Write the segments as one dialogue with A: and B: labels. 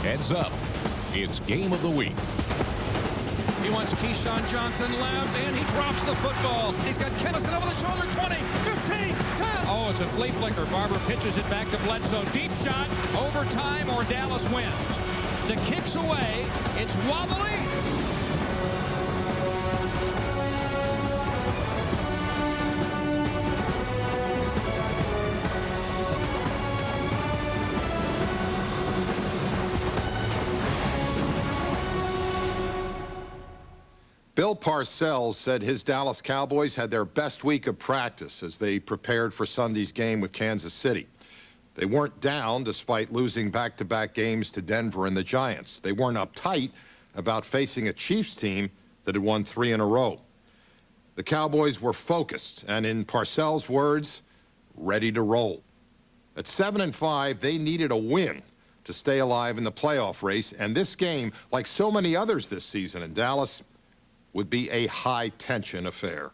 A: Heads up. It's Game of the Week.
B: He wants Keyshawn Johnson left, and he drops the football. He's got Kennison over the shoulder, 20, 15, 10.
C: Oh, it's a flea flicker. Barber pitches it back to Bledsoe. Deep shot, overtime, or Dallas wins. The kick's away. It's wobbly.
D: Bill Parcells said his Dallas Cowboys had their best week of practice as they prepared for Sunday's game with Kansas City. They weren't down despite losing back-to-back games to Denver and the Giants. They weren't uptight about facing a Chiefs team that had won 3 in a row. The Cowboys were focused and, in Parcells' words, ready to roll. At 7-5, they needed a win to stay alive in the playoff race, and this game, like so many others this season in Dallas, would be a high-tension affair.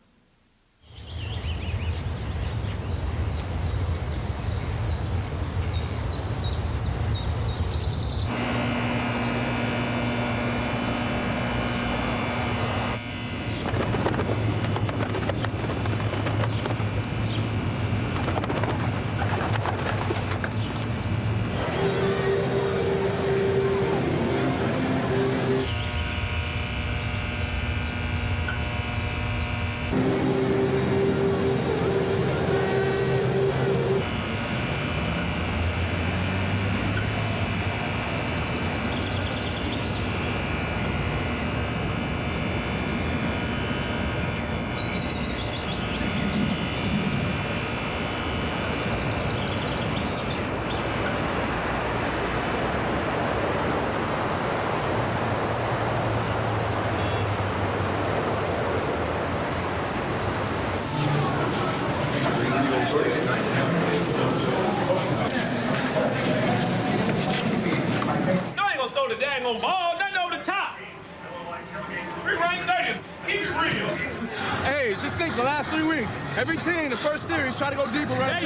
E: Every team, the first series, try to go deep around.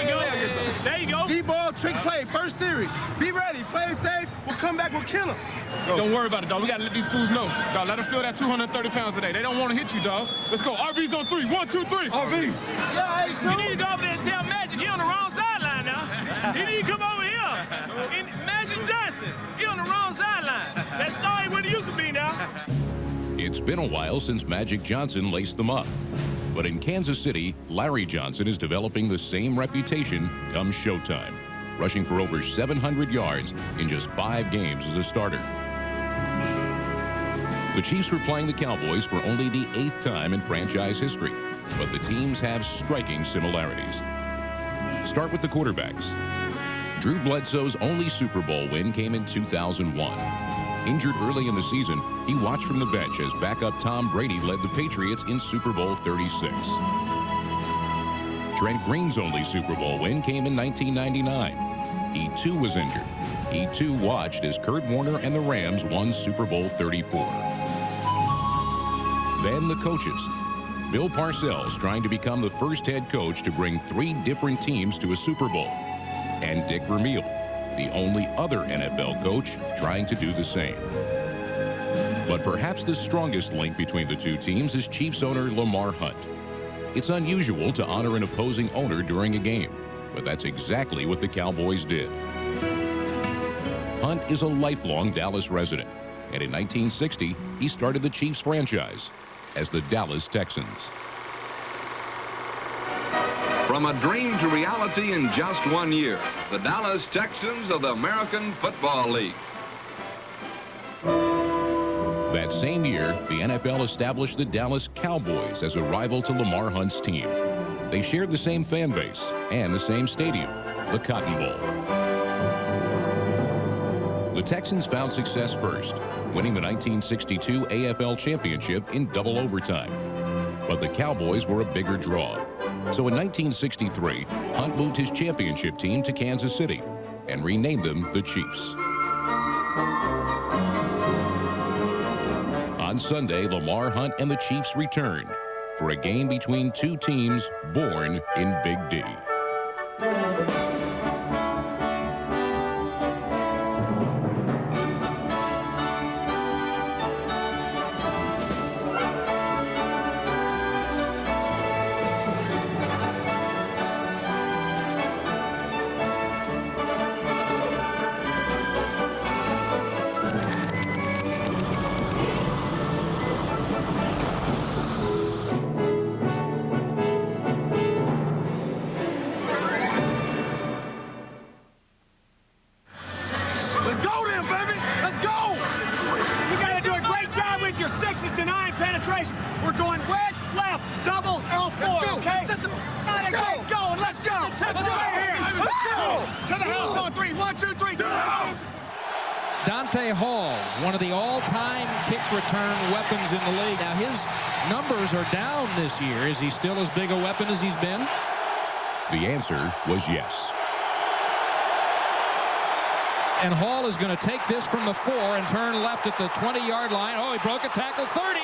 F: There you go.
E: D-ball, trick play, first series. Be ready, play it safe. We'll come back, we'll kill them.
F: Don't worry about it, dog. We got to let these fools know. Dog, let them feel that 230 pounds today. They don't want to hit you, dog. Let's go. RV's on 3. 1, 2, 3. RV.
E: Yeah, hey,
F: you need to go over there and tell Magic he on the wrong sideline now. He need to come over here. Magic Johnson, he on the wrong sideline. That star ain't what he used to be now.
A: It's been a while since Magic Johnson laced them up. But in Kansas City, Larry Johnson is developing the same reputation come showtime, rushing for over 700 yards in just 5 games as a starter. The Chiefs were playing the Cowboys for only the 8th time in franchise history, but the teams have striking similarities. Start with the quarterbacks. Drew Bledsoe's only Super Bowl win came in 2001. Injured early in the season, he watched from the bench as backup Tom Brady led the Patriots in Super Bowl 36. Trent Green's only Super Bowl win came in 1999. He too was injured. He too watched as Kurt Warner and the Rams won Super Bowl 34. Then the coaches. Bill Parcells trying to become the first head coach to bring 3 different teams to a Super Bowl. And Dick Vermeil, the only other NFL coach trying to do the same. But perhaps the strongest link between the two teams is Chiefs owner Lamar Hunt. It's unusual to honor an opposing owner during a game, but that's exactly what the Cowboys did. Hunt is a lifelong Dallas resident, and in 1960, he started the Chiefs franchise as the Dallas Texans.
G: From a dream to reality in just 1 year, the Dallas Texans of the American Football League.
A: That same year, the NFL established the Dallas Cowboys as a rival to Lamar Hunt's team. They shared the same fan base and the same stadium, the Cotton Bowl. The Texans found success first, winning the 1962 AFL Championship in double overtime. But the Cowboys were a bigger draw. So in 1963, Hunt moved his championship team to Kansas City and renamed them the Chiefs. On Sunday, Lamar Hunt and the Chiefs returned for a game between two teams born in Big D.
C: Dante Hall, one of the all-time kick return weapons in the league. Now, his numbers are down this year. Is he still as big a weapon as he's been?
A: The answer was yes.
C: And Hall is going to take this from the 4 and turn left at the 20-yard line. Oh, he broke a tackle. 30,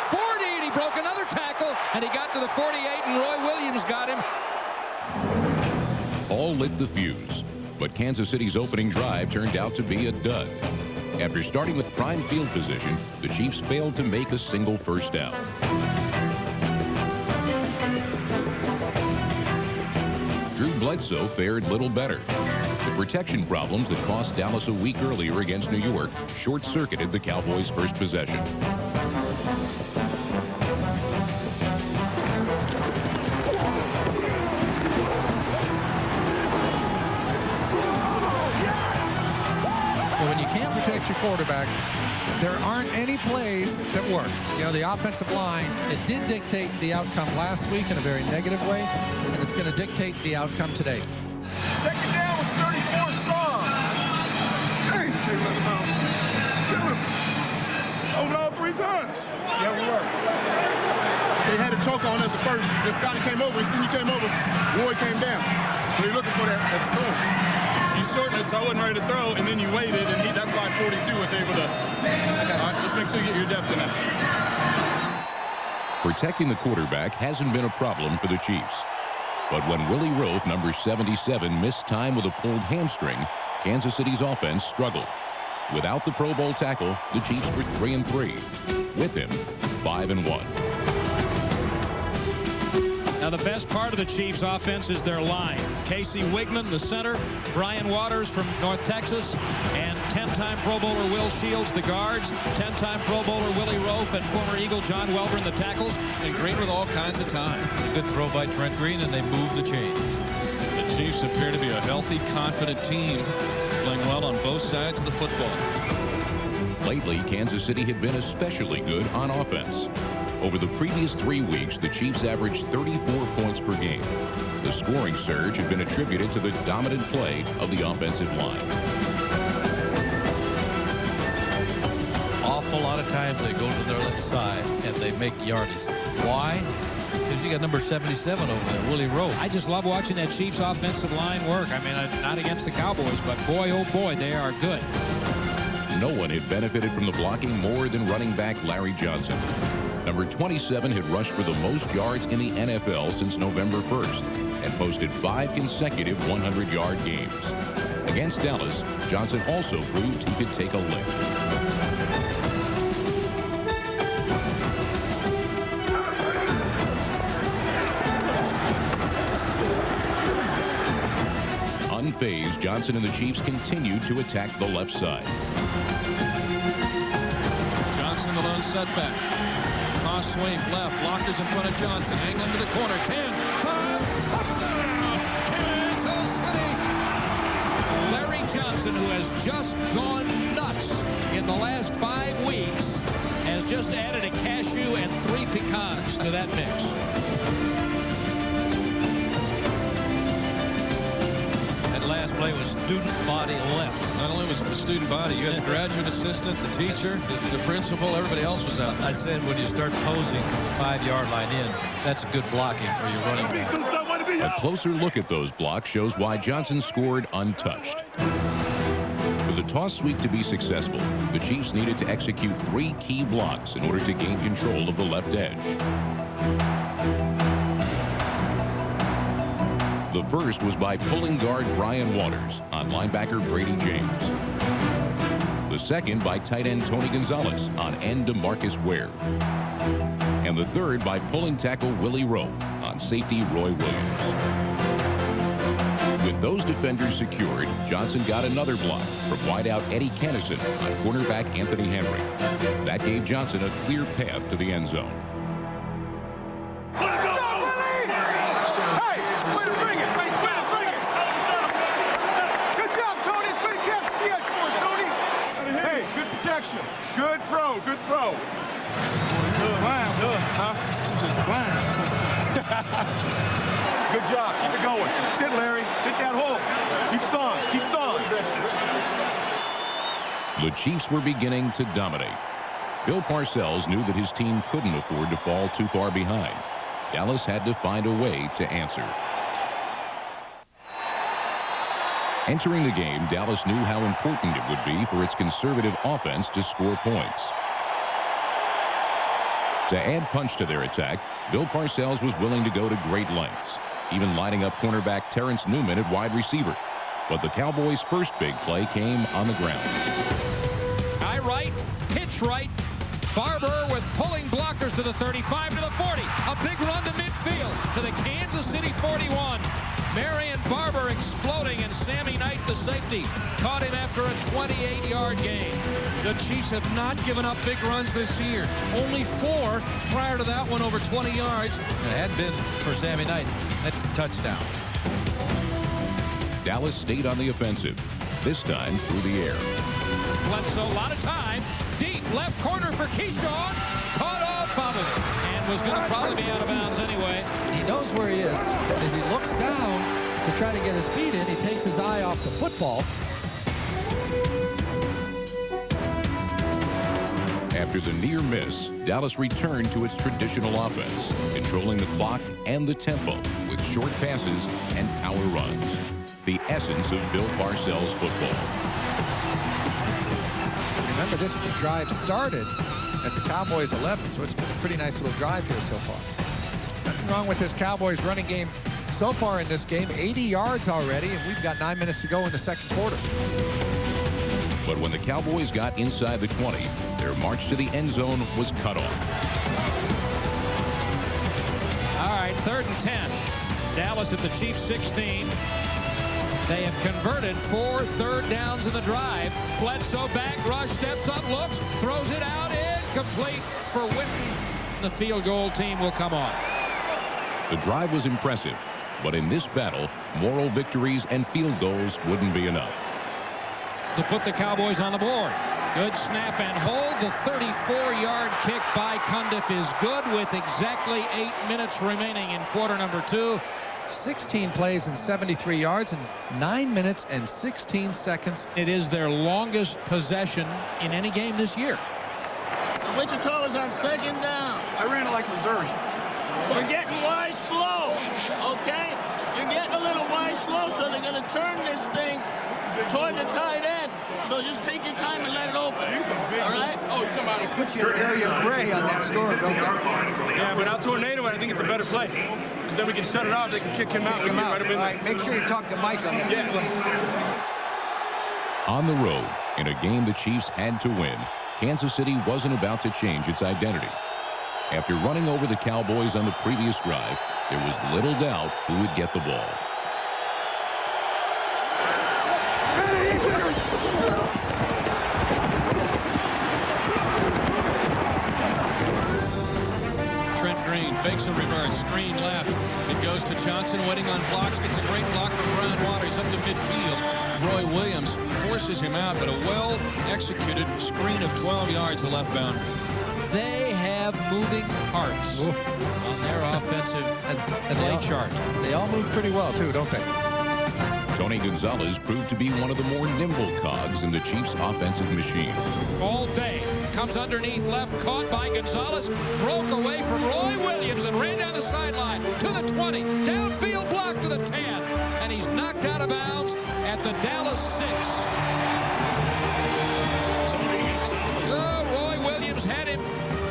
C: 40, and he broke another tackle, and he got to the 48, and Roy Williams got him.
A: Hall lit the fuse, but Kansas City's opening drive turned out to be a dud. After starting with prime field position, the Chiefs failed to make a single first down. Drew Bledsoe fared little better. The protection problems that cost Dallas a week earlier against New York short-circuited the Cowboys' first possession.
H: Well, when you can't protect your quarterback, there aren't any plays that work. You know, the offensive line, it did dictate the outcome last week in a very negative way, and it's going to dictate the outcome today.
E: Second down was 34 Saw. Hey, you can't let him out. Kill him. Hold on 3 times. Yeah, we were. They had a choke on us at first. Then Scotty came over. He seen you came over. Roy came down. So he's looking for that storm. You shortened it, so I wasn't ready to throw, and then you waited, and that's why 42 was able to. All right, just make sure you get your depth in that.
A: Protecting the quarterback hasn't been a problem for the Chiefs. But when Willie Roaf, number 77, missed time with a pulled hamstring, Kansas City's offense struggled. Without the Pro Bowl tackle, the Chiefs were 3-3. With him, 5-1.
C: Now, the best part of the Chiefs' offense is their line. Casey Wigman, the center, Brian Waters from North Texas, and 10-time Pro Bowler Will Shields, the guards, 10-time Pro Bowler Willie Roaf, and former Eagle John Welborn, the tackles.
B: And Green with all kinds of time. A good throw by Trent Green, and they move the chains. The Chiefs appear to be a healthy, confident team, playing well on both sides of the football.
A: Lately, Kansas City had been especially good on offense. Over the previous 3 weeks, the Chiefs averaged 34 points per game. The scoring surge had been attributed to the dominant play of the offensive line.
I: Awful lot of times they go to their left side and they make yardage. Why? Because you got number 77 over there, Willie Roaf.
C: I just love watching that Chiefs offensive line work. I mean, not against the Cowboys, but boy, oh boy, they are good.
A: No one had benefited from the blocking more than running back Larry Johnson. Number 27 had rushed for the most yards in the NFL since November 1st and posted 5 consecutive 100-yard games. Against Dallas, Johnson also proved he could take a lick. Unfazed, Johnson and the Chiefs continued to attack the left side.
B: Johnson, the lone setback. Toss sweep left. Blockers in front of Johnson. England to the corner. 10, 5, touchdown! Kansas City!
C: Larry Johnson, who has just gone nuts in the last 5 weeks, has just added a cashew and 3 pecans to that mix.
I: Last play was student body left.
B: Not only was the student body, you had the graduate assistant, the teacher, the principal, everybody else was out.
I: I said when you start posing from the 5-yard line in, that's a good blocking for your running back.
A: A closer look at those blocks shows why Johnson scored untouched. For the toss sweep to be successful, the Chiefs needed to execute 3 key blocks in order to gain control of the left edge. The first was by pulling guard Brian Waters on linebacker Brady James. The second by tight end Tony Gonzalez on end DeMarcus Ware. And the third by pulling tackle Willie Roaf on safety Roy Williams. With those defenders secured, Johnson got another block from wideout Eddie Kennison on cornerback Anthony Henry. That gave Johnson a clear path to the end zone.
E: Good throw, good throw. Flying, huh? Just flying. Good job, keep it going. Sit, Larry, hit that hole. Keeps on, keeps on.
A: The Chiefs were beginning to dominate. Bill Parcells knew that his team couldn't afford to fall too far behind. Dallas had to find a way to answer. Entering the game, Dallas knew how important it would be for its conservative offense to score points. To add punch to their attack, Bill Parcells was willing to go to great lengths, even lining up cornerback Terrence Newman at wide receiver. But the Cowboys' first big play came on the ground.
C: High right, pitch right. Barber with pulling blockers to the 35 to the 40. A big run to midfield to the Kansas City 41. Marion Barber exploding, and Sammy Knight, the safety, caught him after a 28-yard gain.
B: The Chiefs have not given up big runs this year. Only 4 prior to that one over 20 yards. It had been for Sammy Knight. That's a touchdown.
A: Dallas stayed on the offensive, this time through the air.
C: Bledsoe, a lot of time. Deep left corner for Keyshawn. Caught off of it and was going to probably be out of bounds anyway.
H: He knows where he is. And as he looks down to try to get his feet in, he takes his eye off the football.
A: After the near miss, Dallas returned to its traditional offense, controlling the clock and the tempo with short passes and power runs. The essence of Bill Parcells football.
H: Remember, this drive started at the Cowboys 11, so it's been a pretty nice little drive here so far. Nothing wrong with this Cowboys running game so far in this game. 80 yards already, and we've got 9 minutes to go in the second quarter.
A: But when the Cowboys got inside the 20, their march to the end zone was cut off.
C: All right, 3rd and 10. Dallas at the Chiefs 16. They have converted 4 third downs in the drive. Bledsoe back, rush, steps up, looks, throws it out, incomplete for Witten. The field goal team will come on.
A: The drive was impressive, but in this battle, moral victories and field goals wouldn't be enough.
C: To put the Cowboys on the board. Good snap and hold. The 34-yard kick by Cundiff is good with exactly 8 minutes remaining in quarter number 2.
H: 16 plays and 73 yards in 9 minutes and 16 seconds.
C: It is their longest possession in any game this year.
J: Wichita is on 2nd down.
E: I ran it like Missouri.
J: We're getting wide slow, okay? You're getting a little wide slow, so they're going to turn this thing toward the tight end. So just take your time and let it open. All right?
E: Oh, you come out and put your area gray on that storm, don't they?
F: Yeah, but out tornado, I think it's a better play. Because then we can shut it off. They can kick him out.
E: Kick him out. All right, make sure you talk to Mike on that.
F: Yeah.
A: On the road, in a game the Chiefs had to win, Kansas City wasn't about to change its identity. After running over the Cowboys on the previous drive, there was little doubt who would get the ball.
B: Trent Green fakes a reverse, screen left. It goes to Johnson, waiting on blocks, gets a great block from Brian Waters up to midfield. Roy Williams forces him out, but a well-executed screen of 12 yards to left boundary.
C: They have moving parts on their offensive
H: and
C: play chart.
H: They all move pretty well, too, don't they?
A: Tony Gonzalez proved to be one of the more nimble cogs in the Chiefs' offensive machine.
C: All day. Comes underneath left, caught by Gonzalez, broke away from Roy Williams and ran down the sideline to the 20, downfield block to the 10, and he's knocked out of bounds at the Dallas 6. Roy Williams had him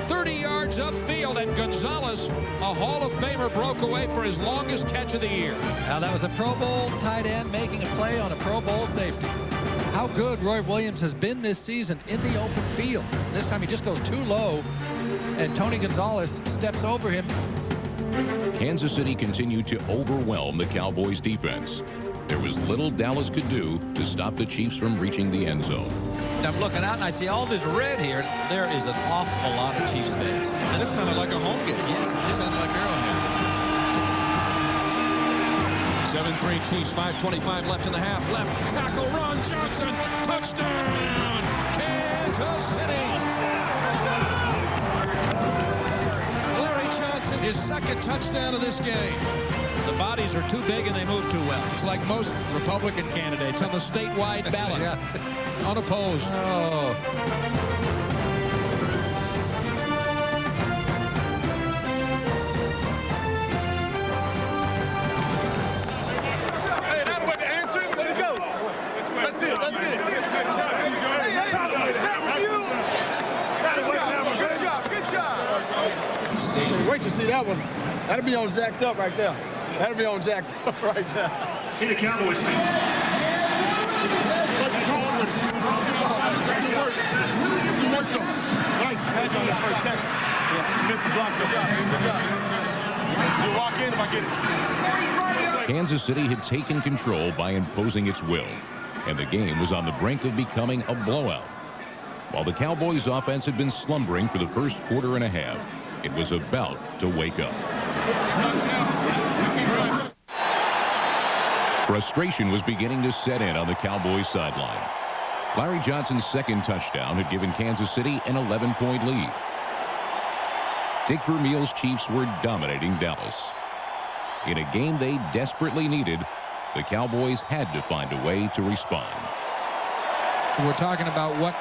C: 30 yards upfield, and Gonzalez, a Hall of Famer, broke away for his longest catch of the year.
H: Now, that was a Pro Bowl tight end making a play on a Pro Bowl safety. How good Roy Williams has been this season in the open field. This time he just goes too low, and Tony Gonzalez steps over him.
A: Kansas City continued to overwhelm the Cowboys' defense. There was little Dallas could do to stop the Chiefs from reaching the end zone.
I: I'm looking out and I see all this red here. There is an awful lot of Chiefs fans.
B: That sounded like a home game.
I: Yes,
B: This sounded like Arrowhead. 7-3 Chiefs, 5:25 left in the half. Left tackle, run, Johnson, touchdown, Kansas City. Larry Johnson, his 2nd touchdown of this game. The
C: bodies are too big and they move too well. It's like most Republican candidates on the statewide ballot.
H: Yeah.
C: Unopposed.
H: Oh.
K: Wait to see that one. That'll be on jacked up right there. That'll be on jacked up right there.
L: In the Cowboys.
K: Let's do work though. Nice. Had you on that first text. Yeah, you missed the block though. You walk in if I get it.
A: Kansas City had taken control by imposing its will, and the game was on the brink of becoming a blowout. While the Cowboys' offense had been slumbering for the first quarter and a half, it was about to wake up. Frustration was beginning to set in on the Cowboys sideline. Larry Johnson's second touchdown had given Kansas City an 11-point lead. Dick Vermeil's Chiefs were dominating Dallas. In a game they desperately needed, the Cowboys had to find a way to respond.
C: We're talking about what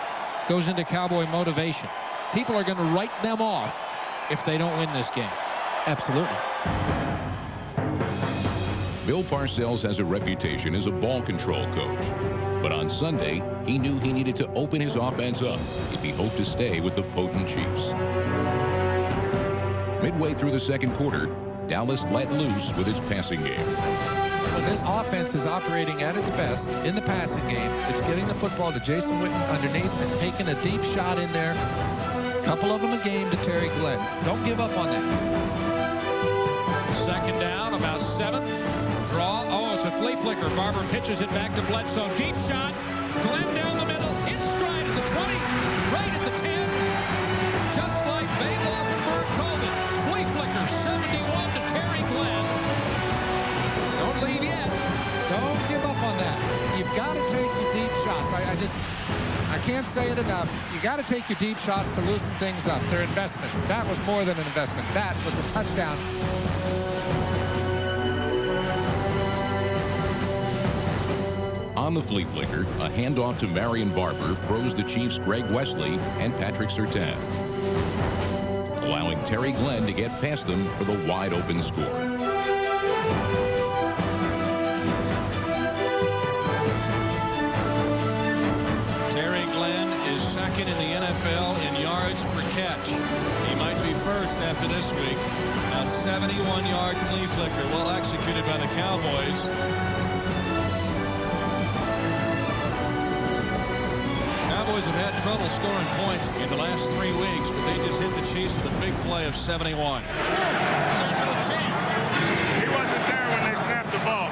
C: goes into Cowboy motivation. People are going to write them off if they don't win this game.
H: Absolutely.
A: Bill Parcells has a reputation as a ball control coach. But on Sunday, he knew he needed to open his offense up if he hoped to stay with the potent Chiefs. Midway through the second quarter, Dallas let loose with its passing game.
H: When this offense is operating at its best in the passing game, it's getting the football to Jason Witten underneath and taking a deep shot in there. A couple of them a game to Terry Glenn. Don't give up on that.
C: Second down, about 7. Draw. Oh, it's a flea flicker. Barber pitches it back to Bledsoe. Deep shot. Glenn down the middle. In stride at the 20. Right at the 10. Just like Baylock and Bird called it. Flea flicker. 71 to Terry Glenn. Don't leave yet.
H: Don't give up on that. You've got to take your deep shots. I can't say it enough. You got to take your deep shots to loosen things up. They're investments. That was more than an investment. That was a touchdown.
A: On the flea flicker, a handoff to Marion Barber froze the Chiefs' Greg Wesley and Patrick Surtain, allowing Terry Glenn to get past them for the wide-open score.
B: Terry Glenn is second in the NFL in yards per catch. He might be first after this week. A 71-yard flea flicker, well executed by the Cowboys. Cowboys have had trouble scoring points in the last 3 weeks, but they just hit the Chiefs with a big play of 71.
E: He wasn't there when they snapped the ball.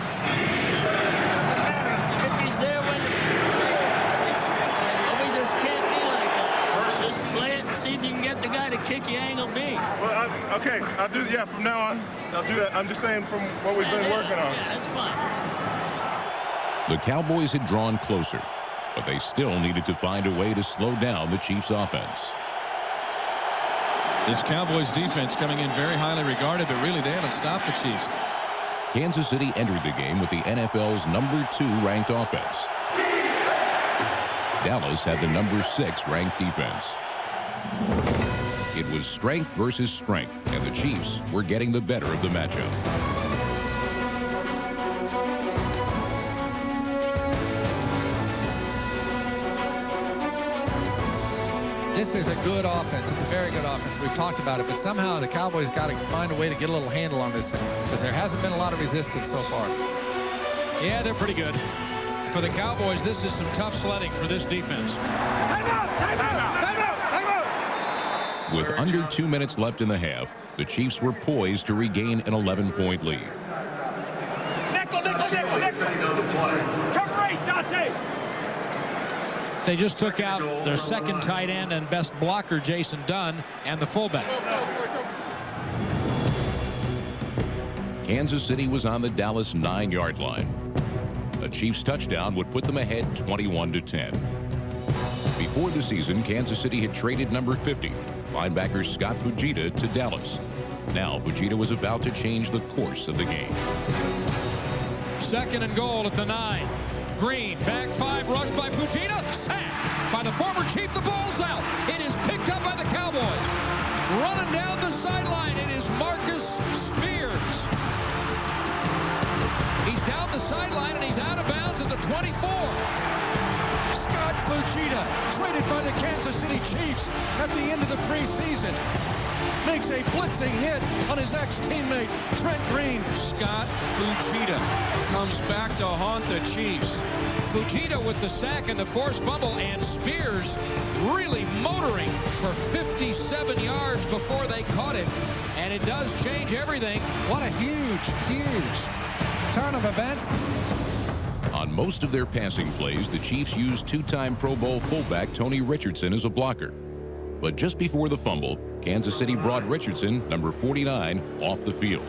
J: Doesn't matter if he's there when. Well, we just can't be like that. Just play it and see if you can get the guy to kick you angle B.
E: Well, okay, I'll do. Yeah, from now on, I'll do that. I'm just saying from what we've been working on.
J: Yeah, that's fine.
A: The Cowboys had drawn closer, but they still needed to find a way to slow down the Chiefs' offense.
B: This Cowboys defense coming in very highly regarded, but really they haven't stopped the Chiefs.
A: Kansas City entered the game with the NFL's #2 ranked offense. Dallas had the #6 ranked defense. It was strength versus strength, and the Chiefs were getting the better of the matchup.
H: This is a good offense. It's a very good offense. We've talked about it, but somehow the Cowboys got to find a way to get a little handle on this thing because there hasn't been a lot of resistance so far.
C: Yeah, they're pretty good. For the Cowboys, this is some tough sledding for this defense.
E: Time out! Time out! Time out! Time out!
A: With under 2 minutes left in the half, the Chiefs were poised to regain an 11-point lead.
F: Nickel! Cover 8, Dante!
C: They just took out their second tight end and best blocker, Jason Dunn, and the fullback.
A: Kansas City was on the Dallas 9-yard line. A Chiefs touchdown would put them ahead 21-10. Before the season, Kansas City had traded number 50, linebacker Scott Fujita, to Dallas. Now Fujita was about to change the course of the game.
C: 2nd and goal at the 9. Green, back 5, rush by Fujita, sacked by the former Chief. The ball's out. It is picked up by the Cowboys. Running down the sideline, it is Marcus Spears. He's down the sideline, and he's out of bounds at the 24.
L: Scott Fujita, traded by the Kansas City Chiefs at the end of the preseason, makes a blitzing hit on his ex-teammate, Trent Green.
B: Scott Fujita comes back to haunt the Chiefs.
C: Fujita with the sack and the forced fumble, and Spears really motoring for 57 yards before they caught him. And it does change everything.
H: What a huge, huge turn of events.
A: On most of their passing plays, the Chiefs used 2-time Pro Bowl fullback Tony Richardson as a blocker. But just before the fumble, Kansas City brought Richardson, number 49, off the field.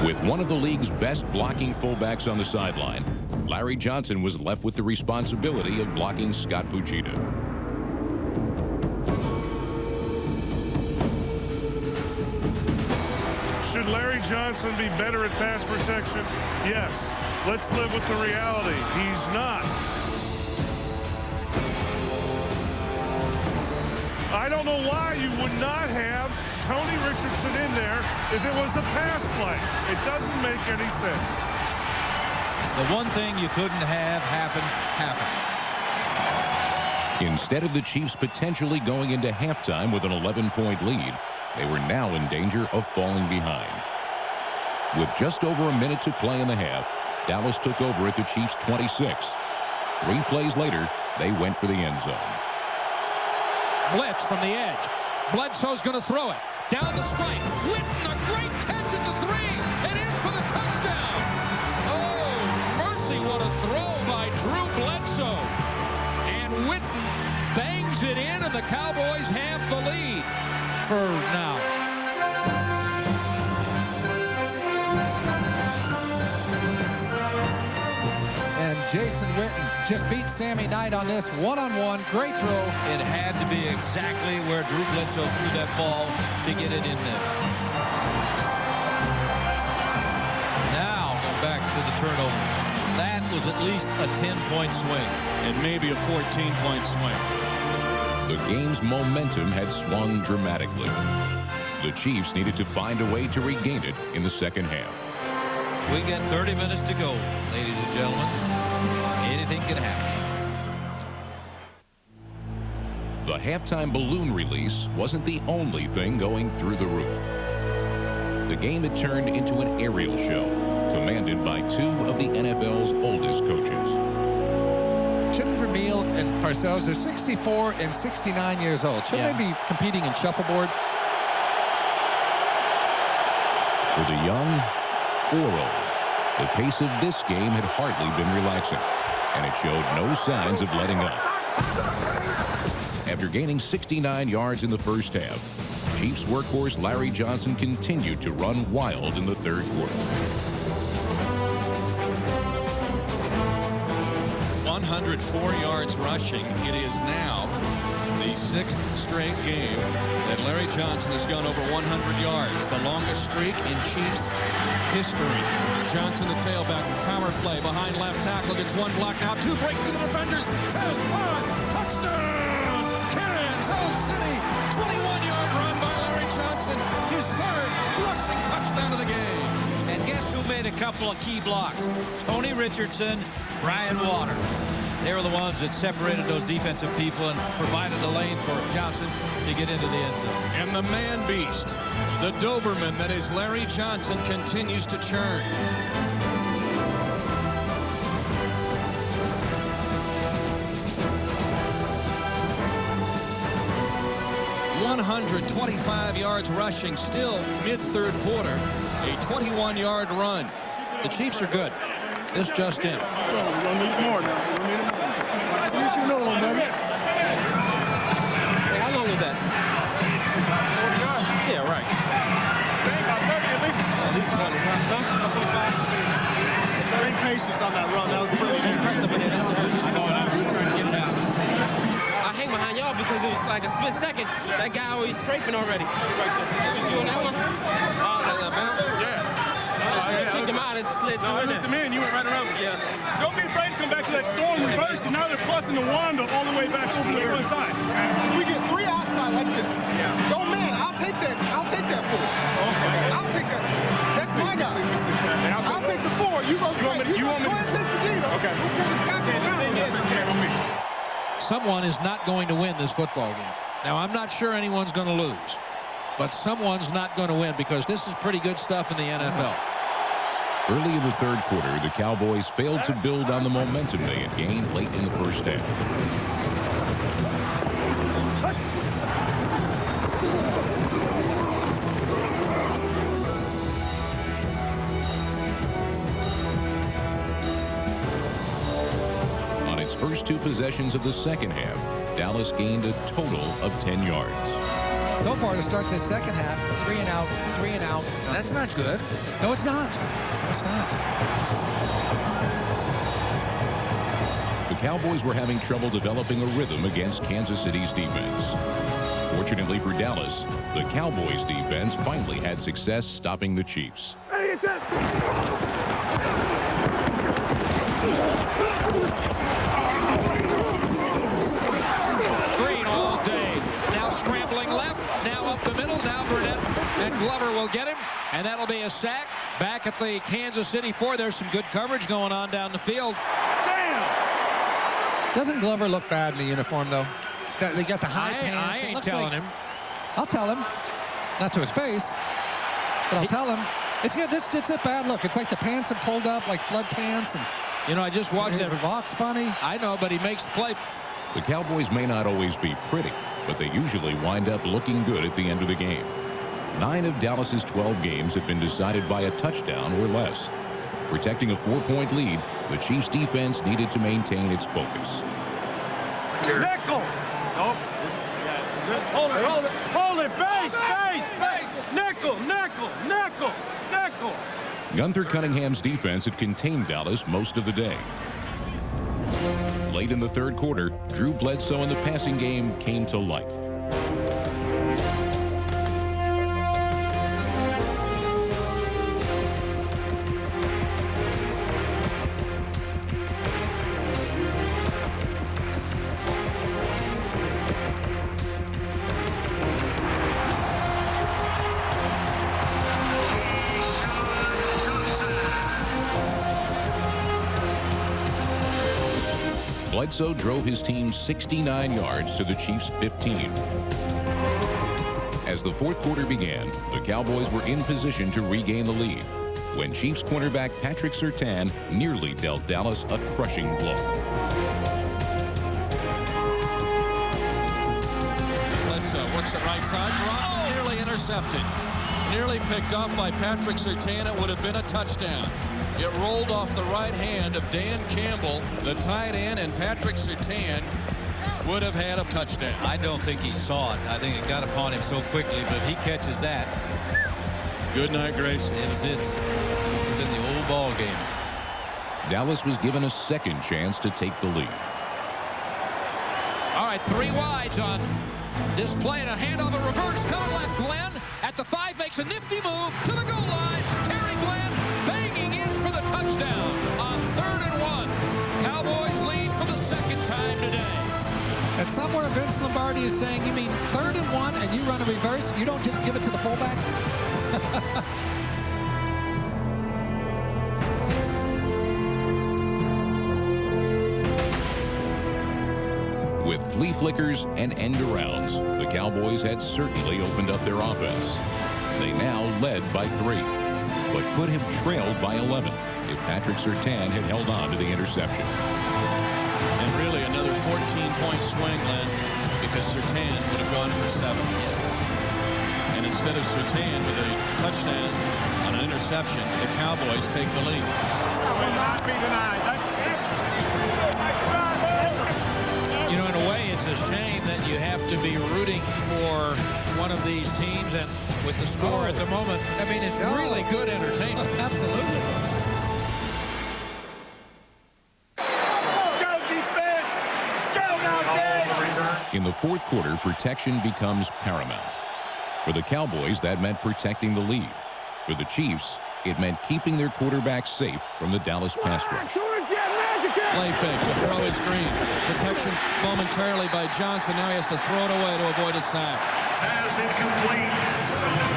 A: With one of the league's best blocking fullbacks on the sideline, Larry Johnson was left with the responsibility of blocking Scott Fujita.
K: Should Larry Johnson be better at pass protection? Yes. Let's live with the reality. He's not. I don't know why you would not have Tony Richardson in there if it was a pass play. It doesn't make any sense.
I: The one thing you couldn't have happen, happened.
A: Instead of the Chiefs potentially going into halftime with an 11-point lead, they were now in danger of falling behind. With just over a minute to play in the half, Dallas took over at the Chiefs' 26. 3 plays later, they went for the end zone.
C: Blitz from the edge. Bledsoe's going to throw it. Down the stripe. Witten, a great catch at the 3. And in for the touchdown. Oh, mercy, what a throw by Drew Bledsoe. And Witten bangs it in, and the Cowboys have the lead for now.
H: And Jason Witten just beat Sammy Knight on this one-on-one. Great throw.
I: It had to be exactly where Drew Bledsoe threw that ball to get it in there. Now, back to the turnover. That was at least a 10-point swing.
B: And maybe a 14-point swing.
A: The game's momentum had swung dramatically. The Chiefs needed to find a way to regain it in the second half.
I: We got 30 minutes to go, ladies and gentlemen. Anything can happen.
A: The halftime balloon release wasn't the only thing going through the roof. The game had turned into an aerial show, commanded by 2 of the NFL's oldest coaches.
H: Shouldn't Vermeil and Parcells, they're 64 and 69 years old. Shouldn't they be competing in shuffleboard?
A: For the young or old, the pace of this game had hardly been relaxing, and it showed no signs of letting up. After gaining 69 yards in the first half, Chiefs workhorse Larry Johnson continued to run wild in the third quarter.
B: 104 yards rushing. It is now the 6th straight game that Larry Johnson has gone over 100 yards, the longest streak in Chiefs history. Johnson, the tailback, power play behind left tackle, gets 1 block now, 2 breaks through the defenders, 2, 1, touchdown! Kansas City, 21-yard run by Larry Johnson, his 3rd rushing touchdown of the game.
I: And guess who made a couple of key blocks? Tony Richardson, Brian Waters. They were the ones that separated those defensive people and provided a lane for Johnson to get into the end zone.
B: And the man beast, the Doberman that is Larry Johnson, continues to churn. 125 yards rushing, still mid-third quarter, a 21-yard run.
C: The Chiefs are good. This just in.
E: We're going to need more now. We're going to need more. Use your little one, baby.
L: Hey, how long was that? Yeah, right. At least 20.
K: Great patience on that run. That was pretty impressive.
L: I
M: hang behind y'all because it was like a split second. That guy was scraping already. It was you on that one? Oh, that bounce?
K: Yeah.
M: Kicked him out and slid through in there.
K: Him in, you went right around.
M: Yeah.
K: Don't be afraid to come back to that storm reverse, because now they're busting the Wanda all the way back over to the other side.
E: If we get 3 outside like this, go man, I'll take that. I'll take that 4. Okay. I'll take that. That's my guy. I'll take the 4. You go straight. You go ahead and take the Gino. Okay. We'll pull the tackle around.
C: Someone is not going to win this football game. Now, I'm not sure anyone's going to lose, but someone's not going to win because this is pretty good stuff in the NFL.
A: Early in the third quarter, the Cowboys failed to build on the momentum they had gained late in the first half. On its first 2 possessions of the second half, Dallas gained a total of 10 yards.
H: So far to start this second half, 3 and out, 3 and out.
C: That's not good.
H: No, it's not. No, it's not.
A: The Cowboys were having trouble developing a rhythm against Kansas City's defense. Fortunately for Dallas, the Cowboys defense finally had success stopping the Chiefs.
C: Green all day. Now scrambling left. Now up the middle. Now Burnett and Glover will get him. And that'll be a sack. Back at the Kansas City 4. There's some good coverage going on down the field.
H: Doesn't Glover look bad in the uniform, though? They got the high pants.
C: I ain't telling him.
H: I'll tell him. Not to his face, but I'll tell him. It's a bad look. It's like the pants are pulled up like flood pants. And
C: you know, I just watched it.
H: It walks funny.
C: I know, but he makes the play.
A: The Cowboys may not always be pretty, but they usually wind up looking good at the end of the game. 9 of Dallas's 12 games have been decided by a touchdown or less. Protecting a 4-point lead, the Chiefs' defense needed to maintain its focus.
E: Nickel. Nope. Hold it, hold it, hold it. Base. Nickel.
A: Gunther Cunningham's defense had contained Dallas most of the day. Late in the third quarter, Drew Bledsoe in the passing game came to life. Bledsoe drove his team 69 yards to the Chiefs' 15. As the fourth quarter began, the Cowboys were in position to regain the lead when Chiefs cornerback Patrick Surtain nearly dealt Dallas a crushing blow.
B: Bledsoe works it right side, dropped, nearly intercepted. Nearly picked off by Patrick Surtain. It would have been a touchdown. It rolled off the right hand of Dan Campbell, the tight end, and Patrick Surtain would have had a touchdown.
I: I don't think he saw it. I think it got upon him so quickly, but if he catches that.
B: Good night, Grace.
I: It's in the old ball game.
A: Dallas was given a second chance to take the lead.
C: All right, 3 wides on this play, and a handoff, a reverse cover left. Glenn at the 5 makes a nifty move to the goal line. Terry Glenn banging in for the touchdown on 3rd and 1. Cowboys lead for the second time today.
H: And somewhere Vince Lombardi is saying, you mean 3rd and 1 and you run a reverse? You don't just give it to the fullback?
A: With flea flickers and end arounds, the Cowboys had certainly opened up their offense. They now led by 3, but could have trailed by 11 if Patrick Surtain had held on to the interception.
B: And really another 14-point swing, Len, because Surtain would have gone for 7. Yes. And instead of Surtain with a touchdown on an interception, the Cowboys take the lead.
K: Will not be denied. That's it.
C: You know, in a way, it's a shame that you have to be rooting for one of these teams, and with the score at the moment, I mean, it's really good entertainment.
H: Absolutely.
A: In the fourth quarter, protection becomes paramount. For the Cowboys, that meant protecting the lead. For the Chiefs, it meant keeping their quarterback safe from the Dallas pass rush.
B: Play fake to throw his screen. Protection momentarily by Johnson. Now he has to throw it away to avoid a sack.
E: Pass incomplete.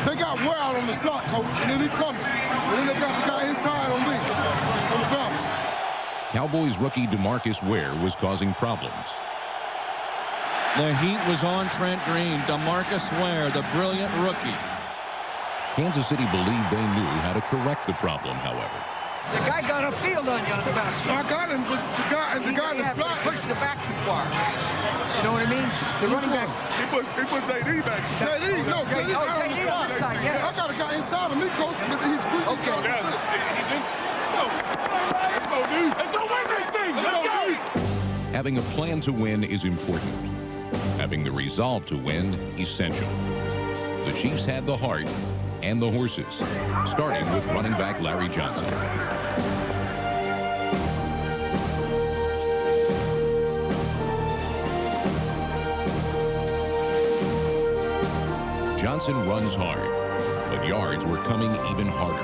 E: They got Ware out on the slot, coach, and then he coming. And then they got the guy inside on me, on the bounce.
A: Cowboys rookie DeMarcus Ware was causing problems.
B: The heat was on Trent Green. DeMarcus Ware, the brilliant rookie.
A: Kansas City believed they knew how to correct the problem, however.
N: The guy got upfield on you on the bounce.
E: I got him, but the guy in the slot
N: pushed the back too far. You know what I mean? The running back.
E: He pushed JD back. JD, no, JD got on the slot. I got a guy inside of me, coach. He's okay. He's in. Let's go, dude. Let's go win this thing. Let's go.
A: Having a plan to win is important. Having the resolve to win, essential. The Chiefs had the heart and the horses, starting with running back Larry Johnson. Johnson runs hard, but yards were coming even harder.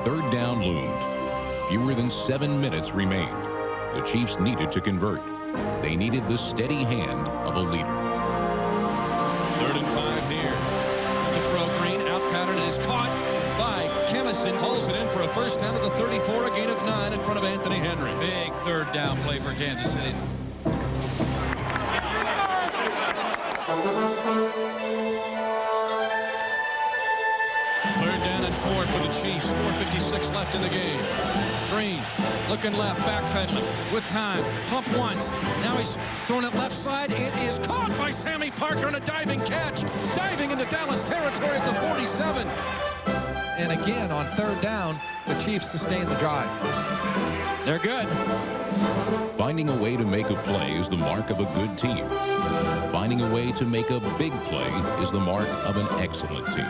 A: Third down loomed. Fewer than 7 minutes remained. The Chiefs needed to convert. They needed the steady hand of a leader.
B: 3rd and 5 here. The throw, Green out pattern is caught by Kennison. Pulls it in for a first down at the 34, a gain of 9 in front of Anthony Henry.
I: Big third down play for Kansas City.
B: Third down and 4 for the Chiefs. 4:56 left in the game. Green looking left, backpedaling with time. Pump once. Now he's throwing it left side. It is caught by Sammy Parker in a diving catch. Diving into Dallas territory at the 47.
H: And again, on third down, the Chiefs sustain the drive.
B: They're good.
A: Finding a way to make a play is the mark of a good team. Finding a way to make a big play is the mark of an excellent team.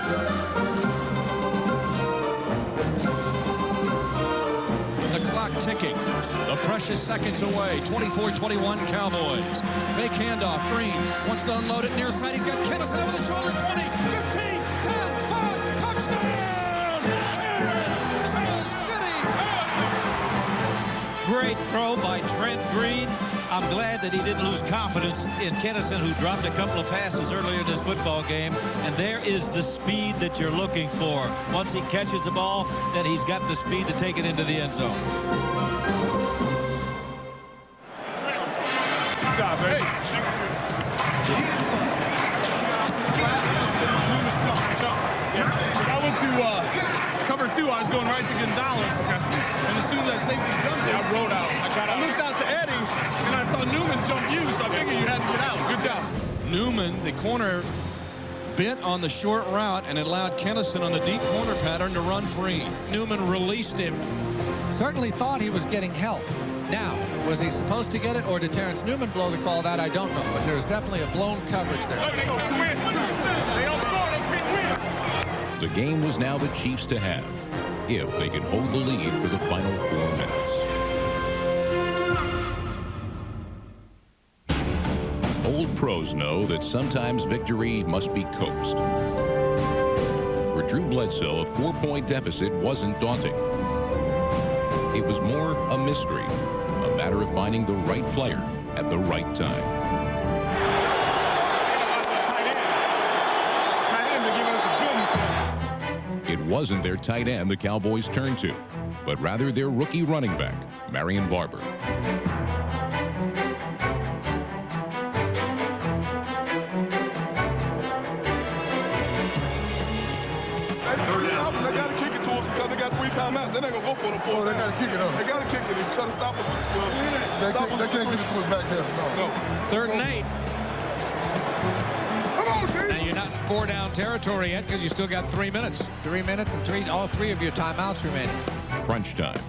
B: The clock ticking. The precious seconds away. 24-21 Cowboys. Fake handoff. Green wants to unload it near side. He's got Kennison over the shoulder. 20, 15, 10, 5. Touchdown! Kansas City!
I: Great throw by Trent Green. I'm glad that he didn't lose confidence in Kennison, who dropped a couple of passes earlier in this football game. And there is the speed that you're looking for. Once he catches the ball, then he's got the speed to take it into the end zone.
K: Good job, baby. I went to cover 2. I was going right to Gonzalez. And as soon as that safety jumped there, I rode out. I looked out to Eddie, and I saw Newman jump you, so I figured you had to get out. Good job.
B: Newman, the corner, bit on the short route and allowed Kennison on the deep corner pattern to run free.
C: Newman released him.
H: Certainly thought he was getting help. Now, was he supposed to get it, or did Terrence Newman blow the call? That I don't know, but there's definitely a blown coverage there.
A: The game was now the Chiefs to have, if they could hold the lead for the final 4 minutes. Old pros know that sometimes victory must be coaxed. For Drew Bledsoe, a 4-point deficit wasn't daunting. It was more a mystery, a matter of finding the right player at the right time. It wasn't their tight end the Cowboys turned to, but rather their rookie running back, Marion Barber.
E: They got to kick it to us because they got 3 timeouts. They're not going to go for the 4. They got to kick it up. They got to kick it and try to stop us. They can't get it to us back there. No.
C: 3rd and 8.
E: Come on, dude.
C: Now you're not in 4-down territory yet because you still got 3 minutes.
H: 3 minutes and all 3 of your timeouts remaining.
A: Crunch time,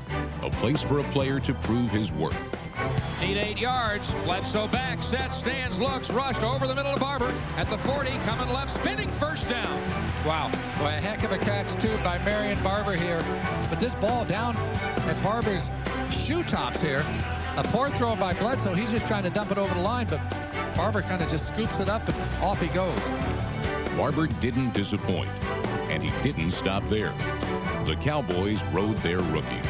A: a place for a player to prove his worth.
C: Need 8 yards. Bledsoe back, set, stands, looks, rushed over the middle of Barber. At the 40, coming left, spinning, first down.
H: Wow. Boy, a heck of a catch, too, by Marion Barber here. But this ball down at Barber's shoe tops here A poor throw by Bledsoe. He's just trying to dump it over the line, but Barber kind of just scoops it up and off he goes.
A: Barber didn't disappoint, and he didn't stop there. The Cowboys rode their rookie.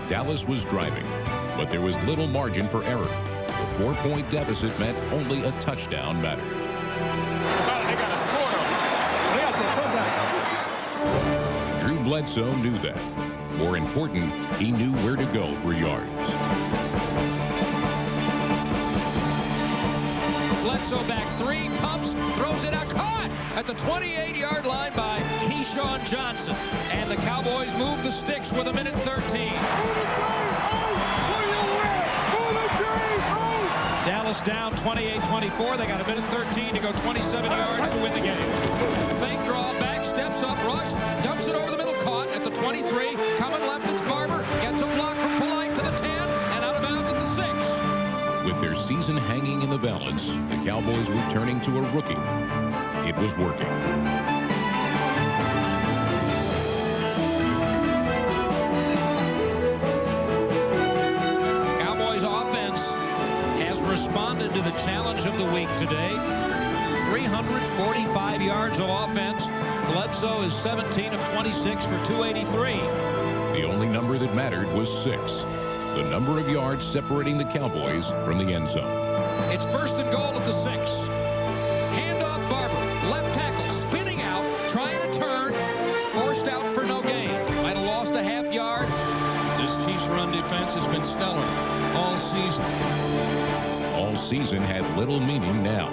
A: Dallas was driving, but there was little margin for error. The 4-point deficit meant only a touchdown mattered.
F: They got a score though. They got a touchdown.
A: Drew Bledsoe knew that. More important, he knew where to go for yards.
C: Bledsoe back 3, pumps, throws it out, caught at the 28-yard line by Keyshawn Johnson. And the Cowboys move the sticks with 1:13. Dallas down 28-24. They got 1:13 to go, 27 yards to win the game. Fake draw, back, steps up, rush, dumps it over the middle, caught at the 23. Coming left, it's Barber. Gets a block from Polite to the 10, and out of bounds at the 6.
A: With their season hanging in the balance, the Cowboys were turning to a rookie. It was working.
C: Responded to the challenge of the week today. 345 yards of offense. Bledsoe is 17 of 26 for 283.
A: The only number that mattered was 6. The number of yards separating the Cowboys from the end zone.
C: It's 1st and goal at the 6. Handoff Barber. Left tackle spinning out, trying to turn. Forced out for no gain. Might have lost a half yard.
B: This Chiefs run defense has been stellar all season.
A: All season had little meaning now.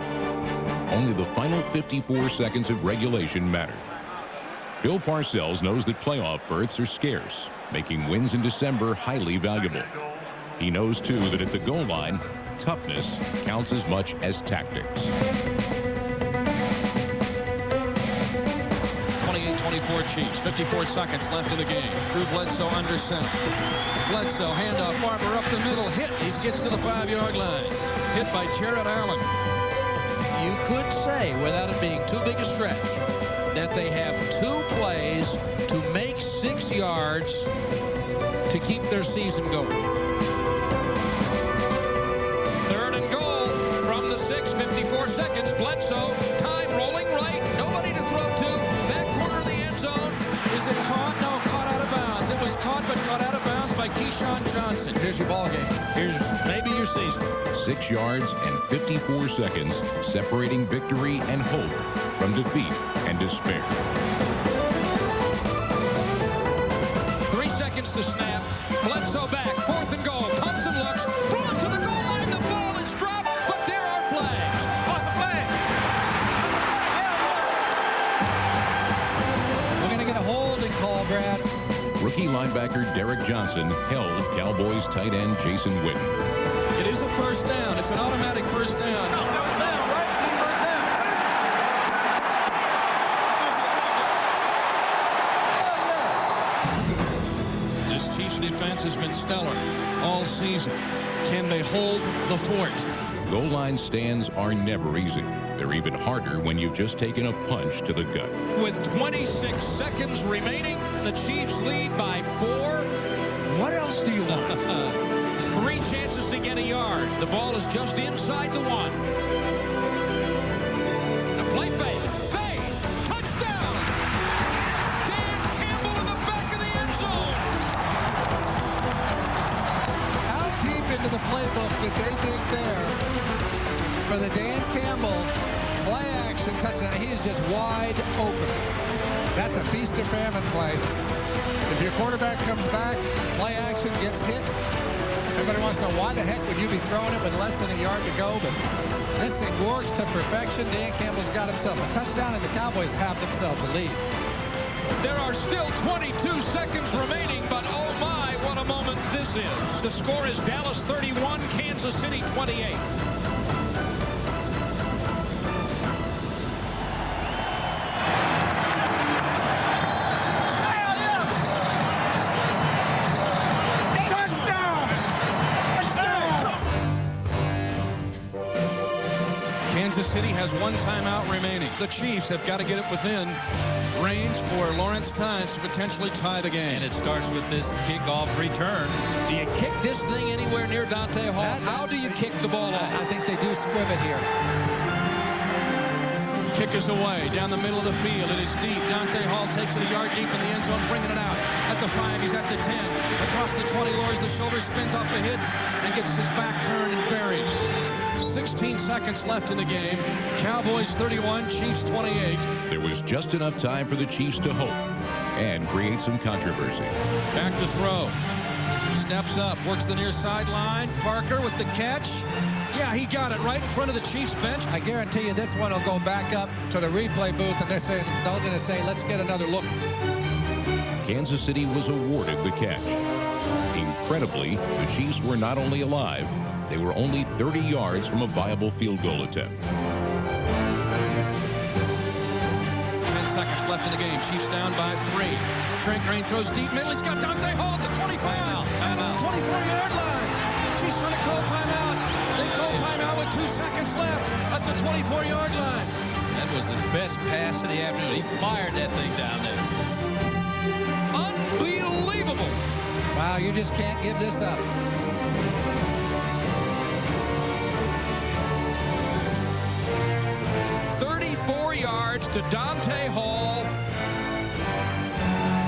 A: Only the final 54 seconds of regulation mattered. Bill Parcells knows that playoff berths are scarce, making wins in December highly valuable. He knows, too, that at the goal line, toughness counts as much as tactics.
B: 28-24 Chiefs, 54 seconds left in the game. Drew Bledsoe under center. Bledsoe, handoff, Barber up the middle, hit. He gets to the 5-yard line. Hit by Jared Allen.
C: You could say, without it being too big a stretch, that they have 2 plays to make 6 yards to keep their season going. 3rd and goal from the 6, 54 seconds. Bledsoe, time rolling right, nobody to throw to. That corner of the end zone.
I: Is it caught? No, caught out of bounds. It was caught, but caught out of bounds by Keyshawn Johnson.
H: Here's your ball game.
C: Here's maybe your season.
A: 6 yards and 54 seconds separating victory and hope from defeat and despair.
C: 3 seconds to snap. Bledsoe back. 4th and goal. Pumps and looks. Brought to the goal line. The ball is dropped, but there are flags. What's the flag?
H: We're going to get a holding call, Brad.
A: Rookie linebacker Derek Johnson held Cowboys tight end Jason Witten.
B: It is a first down. It's an automatic first down. This Chiefs defense has been stellar all season. Can they hold the fort?
A: Goal line stands are never easy. They're even harder when you've just taken a punch to the gut.
C: With 26 seconds remaining, the Chiefs lead by 4.
H: What else do you want?
C: 3 chances to get a yard. The ball is just inside the 1. A play fake. Fade. Touchdown. Dan Campbell in the back of the end zone.
H: How deep into the playbook did they dig there for the Dan Campbell play action touchdown? He is just wide open. That's a feast or famine play. If your quarterback comes back, play action gets hit. Everybody wants to know why the heck would you be throwing it with less than a yard to go, but this thing works to perfection. Dan Campbell's got himself a touchdown, and the Cowboys have themselves a lead.
C: There are still 22 seconds remaining, but oh my, what a moment this is. The score is Dallas 31, Kansas City 28.
B: Kansas City has 1 timeout remaining. The Chiefs have got to get it within range for Lawrence Tynes to potentially tie the game.
I: And it starts with this kickoff return.
C: Do you kick this thing anywhere near Dante Hall? How do you kick the ball off?
H: I think they do squib it here.
B: Kick is away down the middle of the field. It is deep. Dante Hall takes it a yard deep in the end zone, bringing it out. At the 5, he's at the 10. Across the 20, lowers the shoulder, spins off a hit, and gets his back turned and buried. 16 seconds left in the game. Cowboys 31, Chiefs 28.
A: There was just enough time for the Chiefs to hope and create some controversy.
B: Back to throw. Steps up, works the near sideline. Parker with the catch. Yeah, he got it right in front of the Chiefs bench.
H: I guarantee you this one will go back up to the replay booth, and they're going to say, let's get another look.
A: Kansas City was awarded the catch. Incredibly, the Chiefs were not only alive, they were only 30 yards from a viable field goal attempt.
B: 10 seconds left in the game. Chiefs down by 3. Trent Green throws deep middle. He's got Dante Hall at the 25. And on the 24-yard line. Chiefs trying to call timeout. They call timeout with 2 seconds left at the 24-yard line.
I: That was his best pass of the afternoon. He fired that thing down there.
C: Unbelievable.
H: Wow, you just can't give this up.
C: Yards to Dante Hall,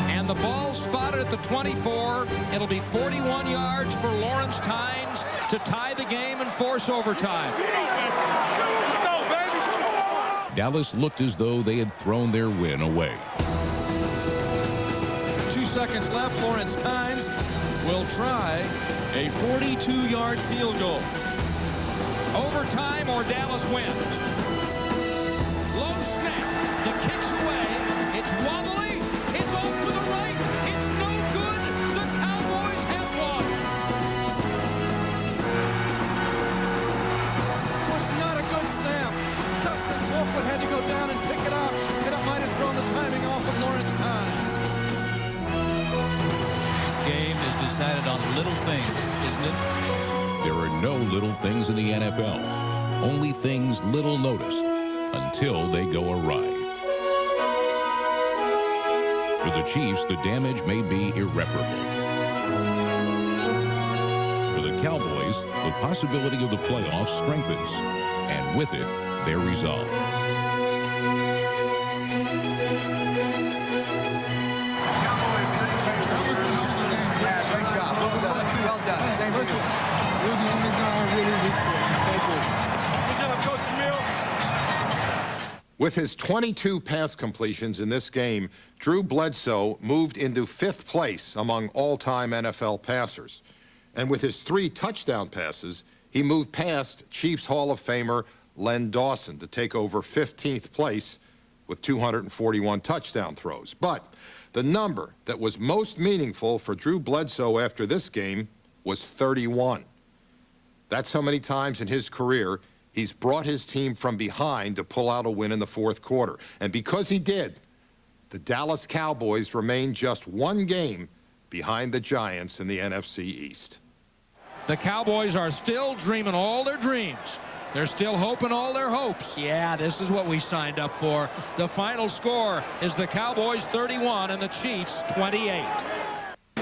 C: and the ball spotted at the 24. It'll be 41 yards for Lawrence Tynes to tie the game and force overtime.
A: Dallas looked as though they had thrown their win away.
B: 2 seconds left. Lawrence Tynes will try a 42-yard field goal.
C: Overtime or Dallas wins. The kick's away. It's wobbly. It's off to the right. It's no good. The Cowboys have won.
L: It was not a good snap. Dustin Wolfwood had to go down and pick it up, and it might have thrown the timing off of Lawrence Tynes.
I: This game is decided on little things, isn't it?
A: There are no little things in the NFL. Only things little noticed until they go awry. For the Chiefs, the damage may be irreparable. For the Cowboys, the possibility of the playoffs strengthens, and with it, their resolve.
N: Great job. Well done. Same with you.
E: You're the only guy I really root for.
F: Good job, Coach Camille.
D: With his 22 pass completions in this game, Drew Bledsoe moved into 5th place among all-time NFL passers. And with his 3 touchdown passes, he moved past Chiefs Hall of Famer Len Dawson to take over 15th place with 241 touchdown throws. But the number that was most meaningful for Drew Bledsoe after this game was 31. That's how many times in his career he's brought his team from behind to pull out a win in the 4th quarter. And because he did, the Dallas Cowboys remain just 1 game behind the Giants in the NFC East.
C: The Cowboys are still dreaming all their dreams. They're still hoping all their hopes. Yeah, this is what we signed up for. The final score is the Cowboys 31 and the Chiefs 28.